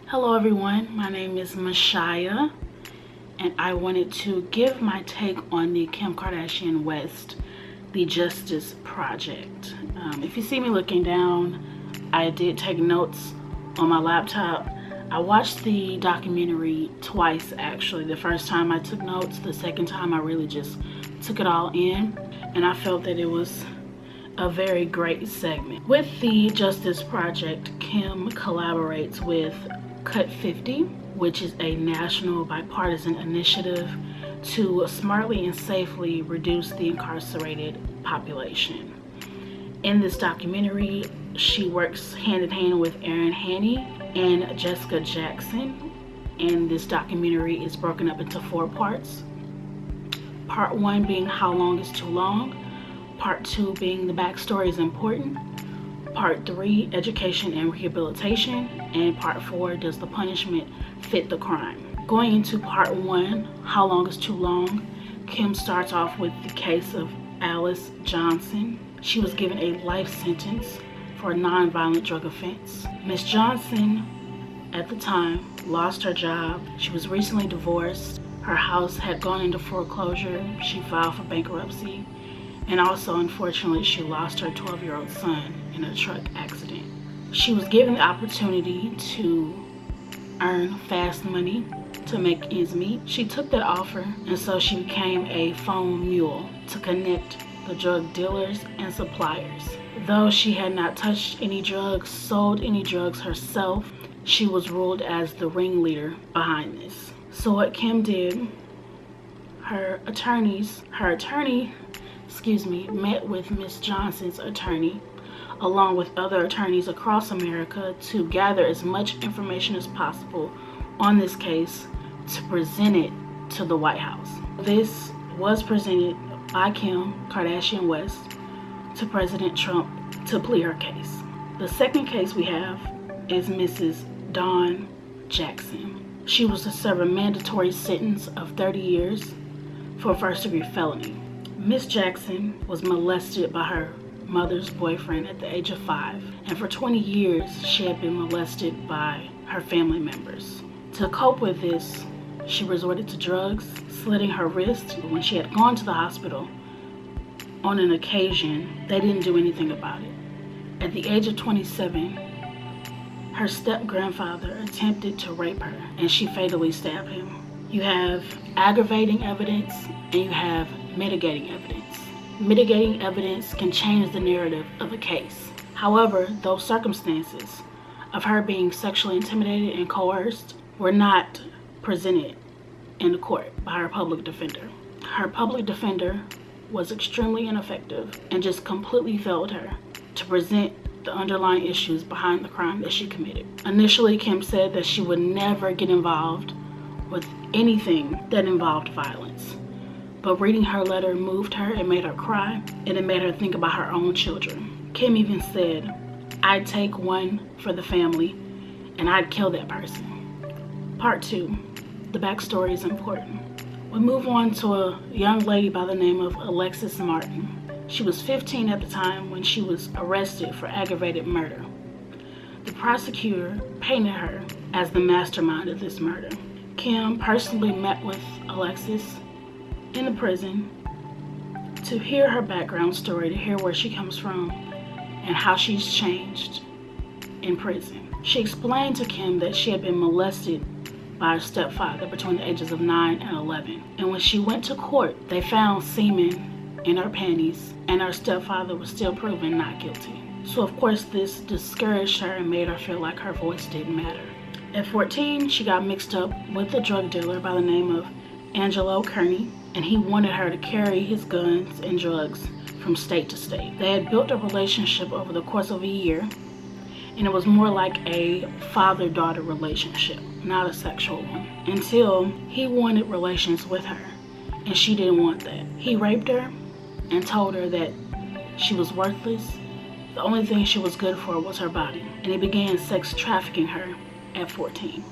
Hello everyone, my name is Mashaya, and I wanted to give my take on the Kim Kardashian-West, the Justice Project. If you see me looking down, I did take notes on my laptop. I watched the documentary twice actually. The first time I took notes, the second time I really just took it all in, and I felt that it was a very great segment. With the Justice Project, Kim collaborates with Cut 50, which is a national bipartisan initiative to smartly and safely reduce the incarcerated population. In this documentary, she works hand in hand with Erin, Haney, and Jessica Jackson, and this documentary is broken up into 4 parts. Part 1 being how long is too long, Part 2 being the backstory is important, Part 3 education and rehabilitation, and Part 4 does the punishment fit the crime. Going into Part 1, how long is too long, Kim starts off with the case of Alice Johnson. She was given a life sentence for a non-violent drug offense. Miss Johnson at the time lost her job. She was recently divorced. Her house had gone into foreclosure. She filed for bankruptcy. And also, unfortunately, she lost her 12-year-old son in a truck accident. She was given the opportunity to earn fast money to make ends meet. She took that offer, and so she became a phone mule to connect the drug dealers and suppliers. Though she had not touched any drugs, sold any drugs herself, she was ruled as the ringleader behind this. So what Kim did, her attorney met with Miss Johnson's attorney along with other attorneys across America to gather as much information as possible on this case to present it to the White House. This was presented by Kim Kardashian-West to President Trump to plead her case. The second case we have is Mrs. Dawn Jackson. She was to serve a mandatory sentence of 30 years for a first-degree felony. Miss Jackson was molested by her mother's boyfriend at the age of 5, and for 20 years she had been molested by her family members. To cope with this, she resorted to drugs, slitting her wrist. When she had gone to the hospital on an occasion, they didn't do anything about it. At the age of 27, her step-grandfather attempted to rape her, and she fatally stabbed him. You have aggravating evidence and you have mitigating evidence. Mitigating evidence can change the narrative of a case. However, those circumstances of her being sexually intimidated and coerced were not presented in the court by her public defender. Her public defender was extremely ineffective and just completely failed her to present the underlying issues behind the crime that she committed. Initially, Kim said that she would never get involved with anything that involved violence. But reading her letter moved her, it made her cry, and it made her think about her own children. Kim even said, "I'd take one for the family, and I'd kill that person." Part 2, the backstory is important. We move on to a young lady by the name of Alexis Martin. She was 15 at the time when she was arrested for aggravated murder. The prosecutor painted her as the mastermind of this murder. Kim personally met with Alexis in the prison to hear her background story, to hear where she comes from and how she's changed in prison. She explained to Kim that she had been molested by her stepfather between the ages of 9 and 11. And when she went to court, they found semen in her panties, and her stepfather was still proven not guilty. So of course this discouraged her and made her feel like her voice didn't matter. At 14, she got mixed up with a drug dealer by the name of Angelo Kearney, and he wanted her to carry his guns and drugs from state to state. They had built a relationship over the course of a year, and it was more like a father-daughter relationship, not a sexual one, until he wanted relations with her, and she didn't want that. He raped her and told her that she was worthless. The only thing she was good for was her body, and he began sex trafficking her at 14.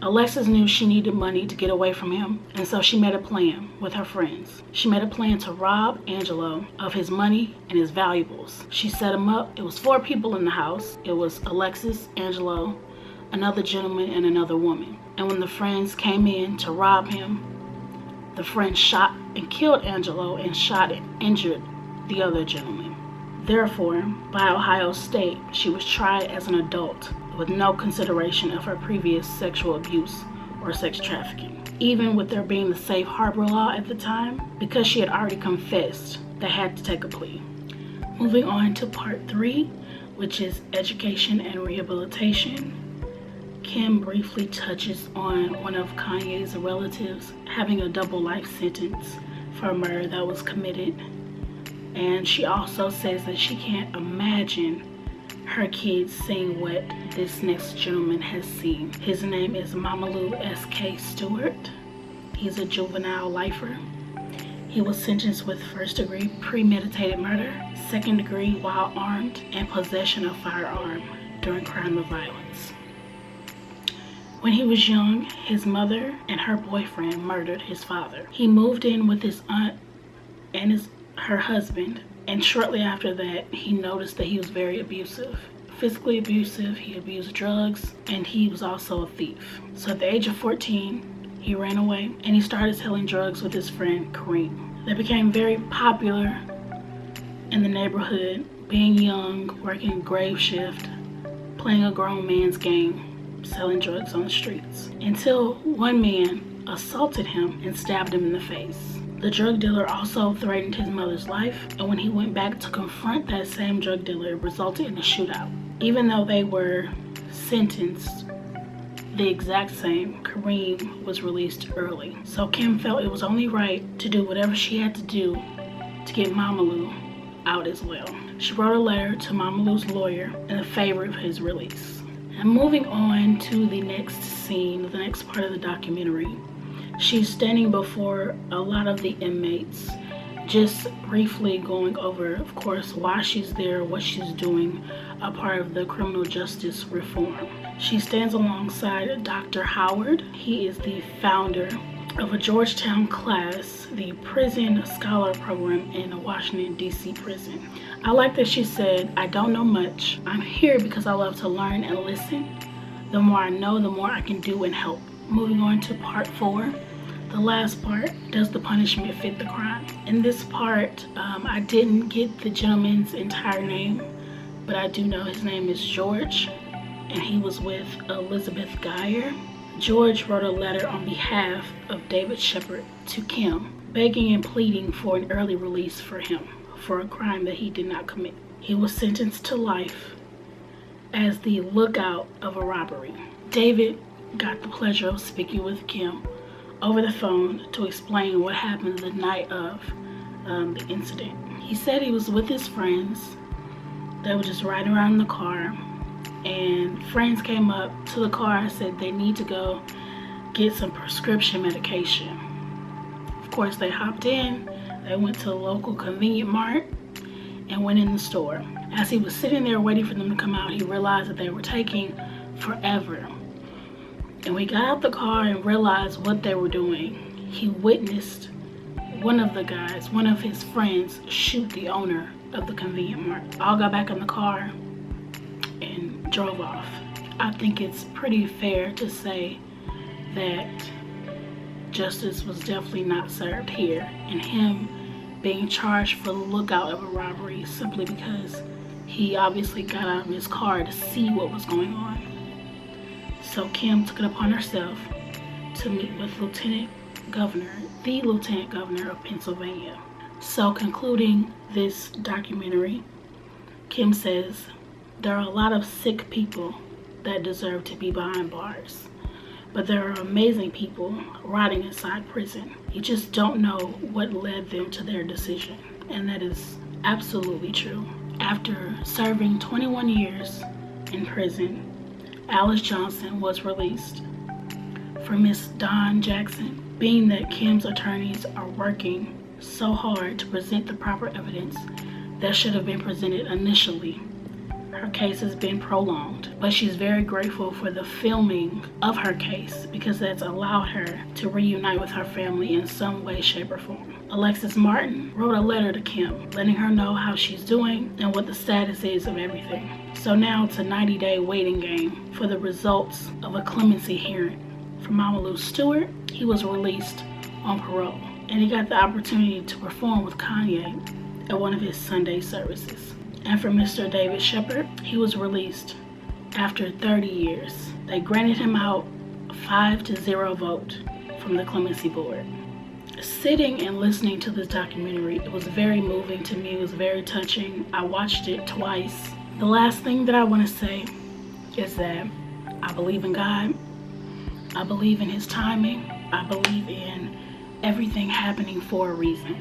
Alexis knew she needed money to get away from him, and so she made a plan with her friends. She made a plan to rob Angelo of his money and his valuables. She set him up. It was 4 people in the house. It was Alexis, Angelo, another gentleman, and another woman. And when the friends came in to rob him, the friend shot and killed Angelo and shot and injured the other gentleman. Therefore, by Ohio State, she was tried as an adult with no consideration of her previous sexual abuse or sex trafficking. Even with there being the safe harbor law at the time, because she had already confessed, they had to take a plea. Moving on to part 3, which is education and rehabilitation. Kim briefly touches on one of Kanye's relatives having a double life sentence for a murder that was committed. And she also says that she can't imagine her kids seeing what this next gentleman has seen. His name is Mamadou S.K. Stewart. He's a juvenile lifer. He was sentenced with first-degree premeditated murder, second-degree while armed, and possession of firearm during crime of violence. When he was young, his mother and her boyfriend murdered his father. He moved in with his aunt and her husband, and shortly after that, he noticed that he was very abusive. Physically abusive, he abused drugs, and he was also a thief. So at the age of 14, he ran away, and he started selling drugs with his friend Kareem. They became very popular in the neighborhood, being young, working grave shift, playing a grown man's game, selling drugs on the streets, until one man assaulted him and stabbed him in the face. The drug dealer also threatened his mother's life, and when he went back to confront that same drug dealer, it resulted in a shootout. Even though they were sentenced the exact same, Kareem was released early. So Kim felt it was only right to do whatever she had to do to get Mamadou out as well. She wrote a letter to Mamadou's lawyer in favor of his release. And moving on to the next scene, the next part of the documentary, she's standing before a lot of the inmates, just briefly going over, of course, why she's there, what she's doing, a part of the criminal justice reform. She stands alongside Dr. Howard. He is the founder of a Georgetown class, the prison scholar program in a Washington, D.C. prison. I like that she said, "I don't know much. I'm here because I love to learn and listen. The more I know, the more I can do and help." Moving on to part 4. The last part, does the punishment fit the crime? In this part, I didn't get the gentleman's entire name, but I do know his name is George, and he was with Elizabeth Geyer. George wrote a letter on behalf of David Shepard to Kim, begging and pleading for an early release for him for a crime that he did not commit. He was sentenced to life as the lookout of a robbery. David got the pleasure of speaking with Kim over the phone to explain what happened the night of the incident. He said he was with his friends. They were just riding around in the car, and friends came up to the car and said they need to go get some prescription medication. Of course, they hopped in. They went to the local convenient mart and went in the store. As he was sitting there waiting for them to come out, he realized that they were taking forever. And we got out the car and realized what they were doing. He witnessed one of the guys, one of his friends, shoot the owner of the convenient mart. All got back in the car and drove off. I think it's pretty fair to say that justice was definitely not served here, and him being charged for the lookout of a robbery simply because he obviously got out of his car to see what was going on. So Kim took it upon herself to meet with the Lieutenant Governor of Pennsylvania. So concluding this documentary, Kim says, there are a lot of sick people that deserve to be behind bars, but there are amazing people rotting inside prison. You just don't know what led them to their decision, and that is absolutely true. After serving 21 years in prison, Alice Johnson was released. For Miss Dawn Jackson, being that Kim's attorneys are working so hard to present the proper evidence that should have been presented initially, her case has been prolonged, but she's very grateful for the filming of her case because that's allowed her to reunite with her family in some way, shape, or form. Alexis Martin wrote a letter to Kim, letting her know how she's doing and what the status is of everything. So now it's a 90-day waiting game for the results of a clemency hearing. For Mamalu Stewart, he was released on parole, and he got the opportunity to perform with Kanye at one of his Sunday services. And for Mr. David Shepard, he was released after 30 years. They granted him out a 5-0 vote from the Clemency Board. Sitting and listening to this documentary, it was very moving to me. It was very touching. I watched it twice. The last thing that I want to say is that I believe in God. I believe in His timing. I believe in everything happening for a reason.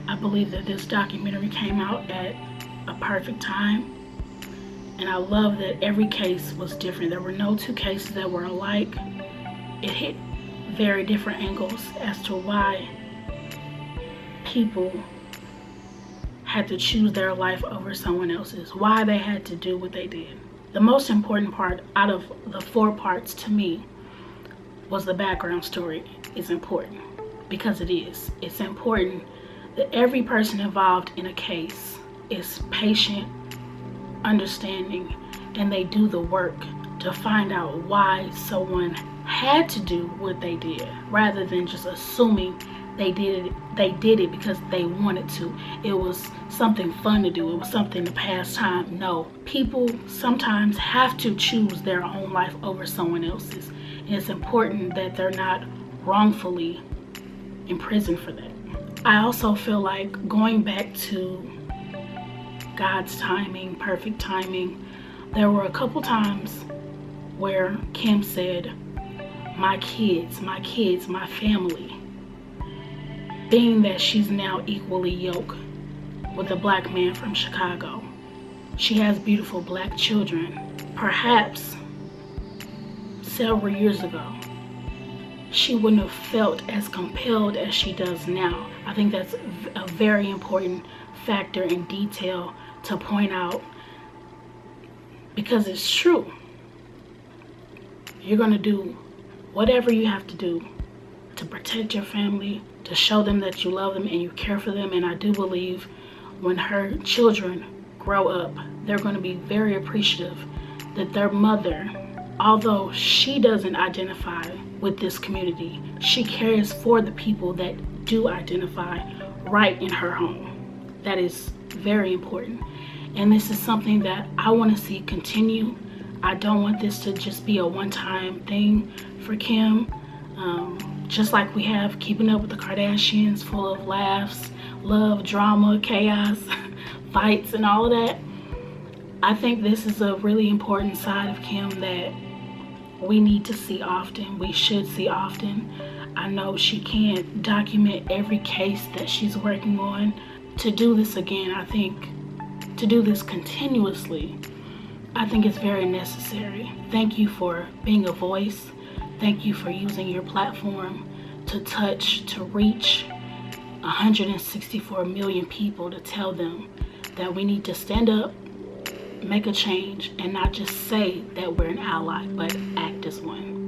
I believe that this documentary came out at a perfect time, and I love that every case was different. There were no two cases that were alike. It hit very different angles as to why people had to choose their life over someone else's, why they had to do what they did. The most important part out of the 4 parts to me was the background story is important, because it is. It's important that every person involved in a case is patient, understanding, and they do the work to find out why someone had to do what they did, rather than just assuming they did it because they wanted to. It was something fun to do. It was something to pass time. No, people sometimes have to choose their own life over someone else's. And it's important that they're not wrongfully imprisoned for that. I also feel like going back to God's timing, perfect timing, there were a couple times where Kim said, my kids, my family, being that she's now equally yoked with a black man from Chicago. She has beautiful black children. Perhaps several years ago, she wouldn't have felt as compelled as she does now. I think that's a very important factor and detail to point out, because it's true. You're going to do whatever you have to do to protect your family, to show them that you love them and you care for them. And I do believe when her children grow up, they're going to be very appreciative that their mother, although she doesn't identify with this community, she cares for the people that do identify right in her home. That is very important. And this is something that I want to see continue. I don't want this to just be a one-time thing for Kim. Just like we have Keeping Up with the Kardashians, full of laughs, love, drama, chaos, fights, and all of that. I think this is a really important side of Kim that we need to see often. We should see often. I know she can't document every case that she's working on. To do this again, I think, to do this continuously, I think it's very necessary. Thank you for being a voice. Thank you for using your platform to touch, to reach 164 million people, to tell them that we need to stand up, make a change, and not just say that we're an ally, but act as one.